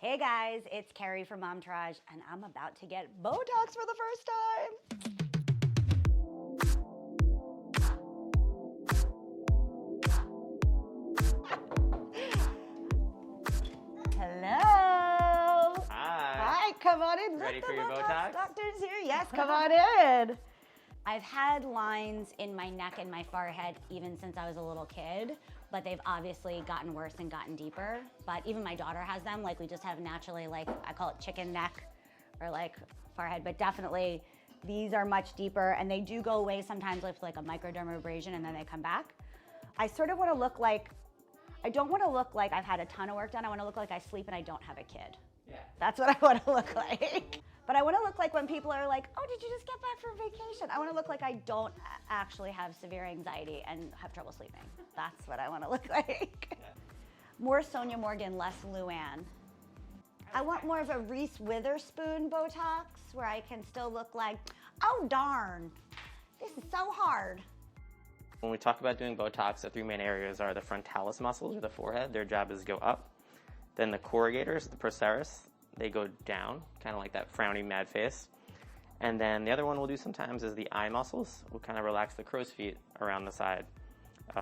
Hey guys, it's Keri from Momtourage, and I'm about to get Botox for the first time. Hello. Hi. Hi, come on in. Ready Let for the your Botox? Doctor's here. Yes, come on in. I've had lines in my neck and my forehead even since I was a little kid, but they've obviously gotten worse and gotten deeper. But even my daughter has them. Like, we just have naturally, like, I call it chicken neck or like forehead, but definitely these are much deeper, and they do go away sometimes with like a microdermabrasion and then they come back. I sort of want to look like, I don't want to look like I've had a ton of work done. I want to look like I sleep and I don't have a kid. Yeah. That's what I want to look like. But I want to look like when people are like, oh, did you just get back from vacation? I want to look like I don't actually have severe anxiety and have trouble sleeping. That's what I want to look like. Yeah. More Sonia Morgan, less Luann. I want more of a Reese Witherspoon Botox where I can still look like, oh darn, this is so hard. When we talk about doing Botox, the three main areas are the frontalis muscles or the forehead. Their job is to go up. Then the corrugators, the procerus, they go down, kind of like that frowny mad face. And then the other one we'll do sometimes is the eye muscles. We'll kind of relax the crow's feet around the side.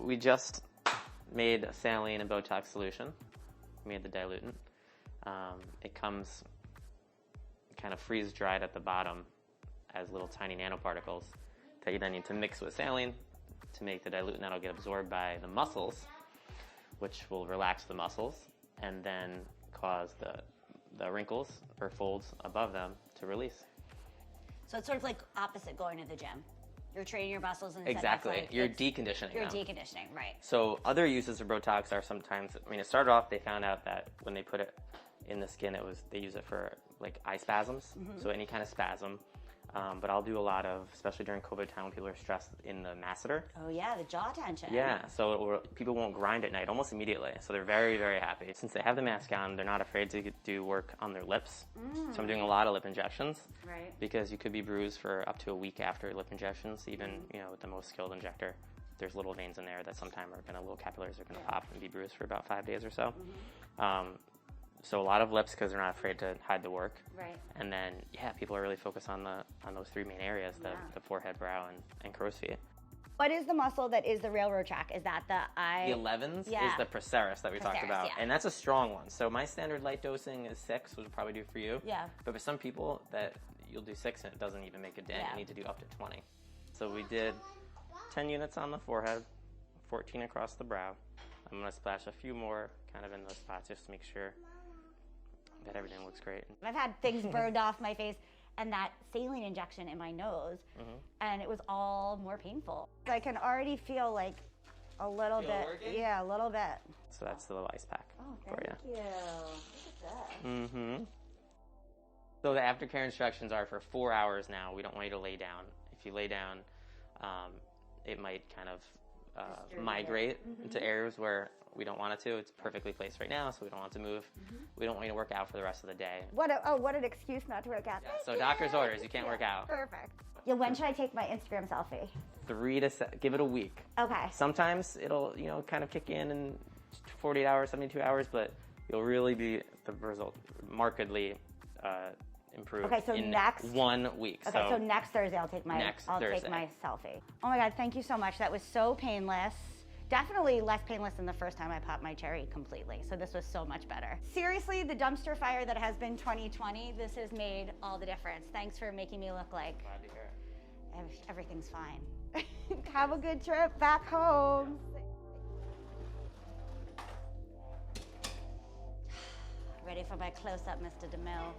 We just made a saline and Botox solution. We made the dilutant. It comes kind of freeze-dried at the bottom as little tiny nanoparticles that you then need to mix with saline to make the dilutant that'll get absorbed by the muscles, which will relax the muscles and then cause the wrinkles or folds above them to release. So it's sort of like opposite going to the gym. You're training your muscles and Exactly. Like, you're deconditioning You're them. deconditioning, right. So other uses of Botox are sometimes, I mean, it started off, they found out that when they put it in the skin, they use it for like eye spasms. Mm-hmm. So any kind of spasm. But I'll do a lot of, especially during COVID time when people are stressed in the masseter. Oh yeah, the jaw tension. Yeah, so people won't grind at night almost immediately. So they're very, very happy. Since they have the mask on, they're not afraid to do work on their lips. So I'm doing a lot of lip injections. Right. Because you could be bruised for up to a week after lip injections, even with the most skilled injector. There's little veins in there that sometimes little capillaries are gonna pop and be bruised for about 5 days or so. So a lot of lips because they're not afraid to hide the work. Right. And then, yeah, people are really focused on those three main areas, the forehead, brow, and crow's feet. What is the muscle that is the railroad track? Is that the eye? The 11s is the procerus that we talked about. Yeah. And that's a strong one. So my standard light dosing is 6, which will probably do for you. Yeah. But for some people, that you'll do 6 and it doesn't even make a dent. Yeah. You need to do up to 20. So we did 10 units on the forehead, 14 across the brow. I'm going to splash a few more kind of in those spots just to make sure that everything looks great. I've had things burned off my face and that saline injection in my nose, and it was all more painful. I can already feel like a little bit. Working? Yeah, a little bit. So that's the little ice pack for you. Thank you. Look at that. So the aftercare instructions are for 4 hours now. We don't want you to lay down. If you lay down, it might kind of migrate into areas where we don't want it to. It's perfectly placed right now, so we don't want it to move. We don't want you to work out for the rest of the day. What an excuse not to work out. Yeah, so doctor's orders, you can't work out. Perfect. Yeah, when should I take my Instagram selfie? Give it a week. Okay. Sometimes it'll, kind of kick in 48 hours, 72 hours, but you'll really be the result markedly improved Okay, so in next 1 week. Okay, so next Thursday I'll take my Thursday. take my selfie. Oh my God, thank you so much. That was so painless. Definitely less painless than the first time I popped my cherry completely. So this was so much better. Seriously, the dumpster fire that has been 2020, this has made all the difference. Thanks for making me look like Glad to hear it. everything's fine. Have a good trip back home. Ready for my close-up, Mr. DeMille.